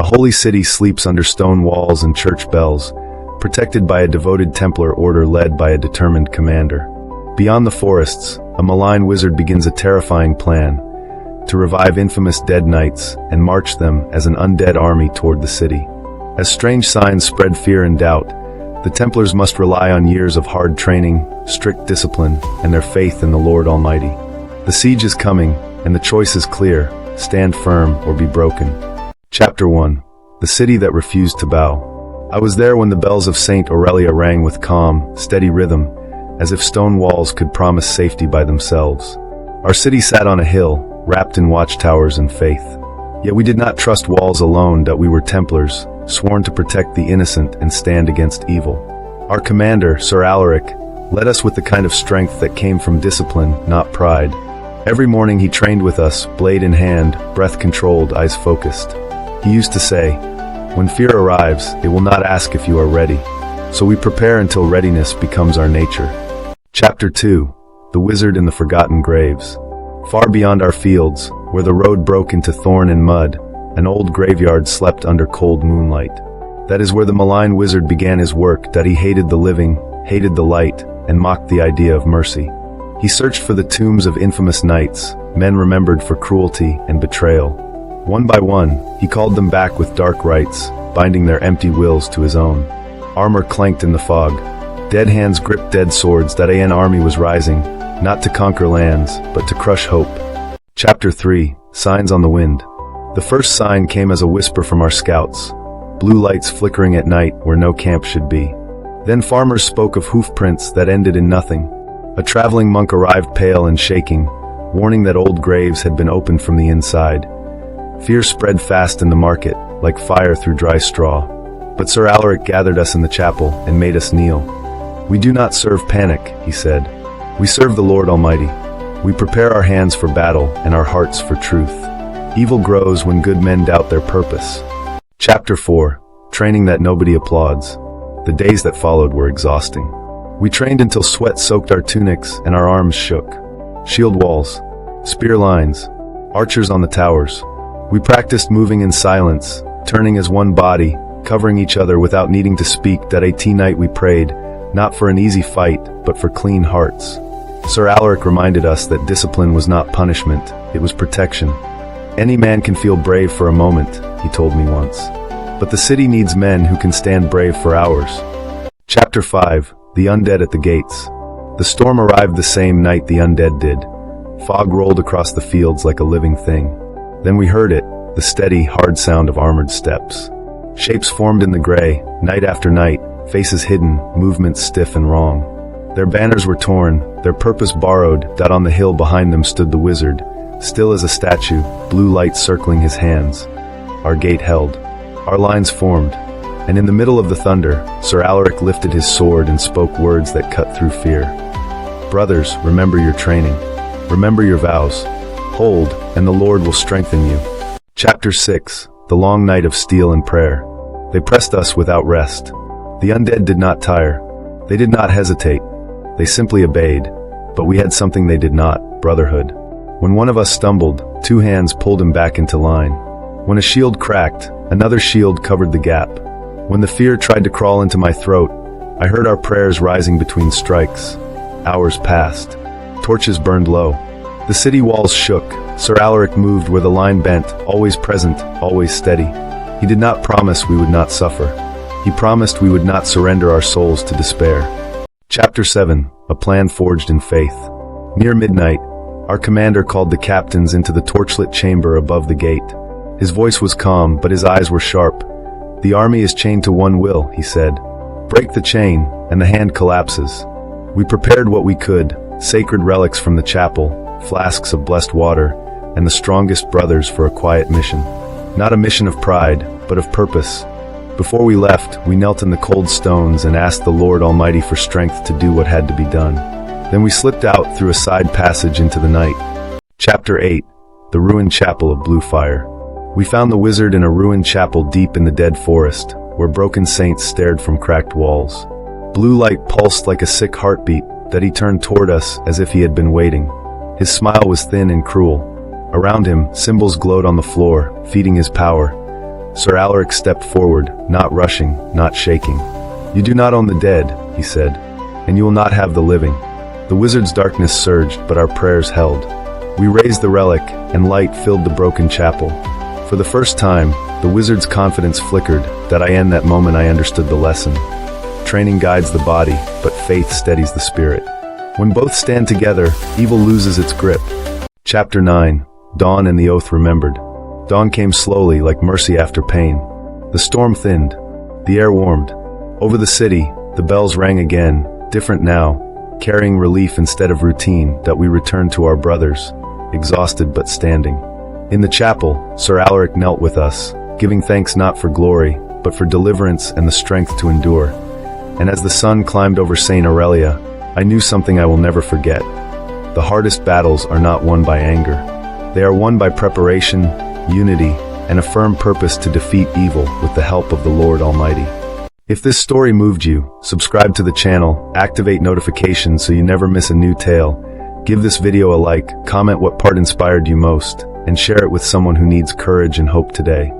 A holy city sleeps under stone walls and church bells, protected by a devoted Templar order led by a determined commander. Beyond the forests, a malign wizard begins a terrifying plan to revive infamous dead knights and march them as an undead army toward the city. As strange signs spread fear and doubt, the Templars must rely on years of hard training, strict discipline, and their faith in the Lord Almighty. The siege is coming, and the choice is clear: stand firm or be broken. Chapter 1. The City That Refused to Bow. I was there when the bells of St. Aurelia rang with calm, steady rhythm, as if stone walls could promise safety by themselves. Our city sat on a hill, wrapped in watchtowers and faith. Yet we did not trust walls alone, that we were Templars, sworn to protect the innocent and stand against evil. Our commander, Sir Alaric, led us with the kind of strength that came from discipline, not pride. Every morning he trained with us, blade in hand, breath controlled, eyes focused. He used to say, "When fear arrives, it will not ask if you are ready." So we prepare until readiness becomes our nature. Chapter 2. The Wizard in the Forgotten Graves. Far beyond our fields, where the road broke into thorn and mud, an old graveyard slept under cold moonlight. That is where the malign wizard began his work, that he hated the living, hated the light, and mocked the idea of mercy. He searched for the tombs of infamous knights, men remembered for cruelty and betrayal. One by one, he called them back with dark rites, binding their empty wills to his own. Armor clanked in the fog. Dead hands gripped dead swords. That an army was rising, not to conquer lands, but to crush hope. Chapter 3. Signs on the Wind. The first sign came as a whisper from our scouts, blue lights flickering at night where no camp should be. Then farmers spoke of hoof prints that ended in nothing. A traveling monk arrived, pale and shaking, warning that old graves had been opened from the inside. Fear spread fast in the market, like fire through dry straw. But Sir Alaric gathered us in the chapel and made us kneel. "We do not serve panic," he said. "We serve the Lord Almighty. We prepare our hands for battle and our hearts for truth. Evil grows when good men doubt their purpose." Chapter 4. Training that nobody applauds. The days that followed were exhausting. We trained until sweat soaked our tunics and our arms shook. Shield walls, spear lines, archers on the towers. We practiced moving in silence, turning as one body, covering each other without needing to speak. That night we prayed, not for an easy fight, but for clean hearts. Sir Alaric reminded us that discipline was not punishment, it was protection. "Any man can feel brave for a moment," he told me once. "But the city needs men who can stand brave for hours." Chapter 5. The Undead at the Gates. The storm arrived the same night the undead did. Fog rolled across the fields like a living thing. Then we heard it, the steady, hard sound of armored steps. Shapes formed in the gray, night after night, faces hidden, movements stiff and wrong. Their banners were torn, their purpose borrowed. That on the hill behind them stood the wizard, still as a statue, blue light circling his hands. Our gate held. Our lines formed. And in the middle of the thunder, Sir Alaric lifted his sword and spoke words that cut through fear. "Brothers, remember your training. Remember your vows. Hold, and the Lord will strengthen you." Chapter 6. The Long Night of Steel and Prayer. They pressed us without rest. The undead did not tire. They did not hesitate. They simply obeyed. But we had something they did not: brotherhood. When one of us stumbled, two hands pulled him back into line. When a shield cracked, another shield covered the gap. When the fear tried to crawl into my throat, I heard our prayers rising between strikes. Hours passed. Torches burned low. The city walls shook. Sir Alaric moved where the line bent, always present, always steady. He did not promise we would not suffer. He promised we would not surrender our souls to despair. Chapter 7. A Plan Forged in Faith. Near midnight, our commander called the captains into the torchlit chamber above the gate. His voice was calm, but his eyes were sharp. "The army is chained to one will," he said. "Break the chain, and the hand collapses." We prepared what we could: sacred relics from the chapel, flasks of blessed water, and the strongest brothers for a quiet mission. Not a mission of pride, but of purpose. Before we left, we knelt in the cold stones and asked the Lord Almighty for strength to do what had to be done. Then we slipped out through a side passage into the night. Chapter 8. The Ruined Chapel of Blue Fire. We found the wizard in a ruined chapel deep in the dead forest, where broken saints stared from cracked walls. Blue light pulsed like a sick heartbeat, that he turned toward us as if he had been waiting. His smile was thin and cruel. Around him, symbols glowed on the floor, feeding his power. Sir Alaric stepped forward, not rushing, not shaking. "You do not own the dead," he said, "and you will not have the living." The wizard's darkness surged, but our prayers held. We raised the relic, and light filled the broken chapel. For the first time, the wizard's confidence flickered. In that moment I understood the lesson. Training guides the body, but faith steadies the spirit. When both stand together, evil loses its grip. Chapter 9. Dawn and the Oath Remembered. Dawn came slowly, like mercy after pain. The storm thinned. The air warmed. Over the city, the bells rang again, different now, carrying relief instead of routine, that we returned to our brothers, exhausted but standing. In the chapel, Sir Alaric knelt with us, giving thanks not for glory, but for deliverance and the strength to endure. And as the sun climbed over St. Aurelia, I knew something I will never forget. The hardest battles are not won by anger. They are won by preparation, unity, and a firm purpose to defeat evil with the help of the Lord Almighty. If this story moved you, subscribe to the channel, activate notifications so you never miss a new tale, give this video a like, comment what part inspired you most, and share it with someone who needs courage and hope today.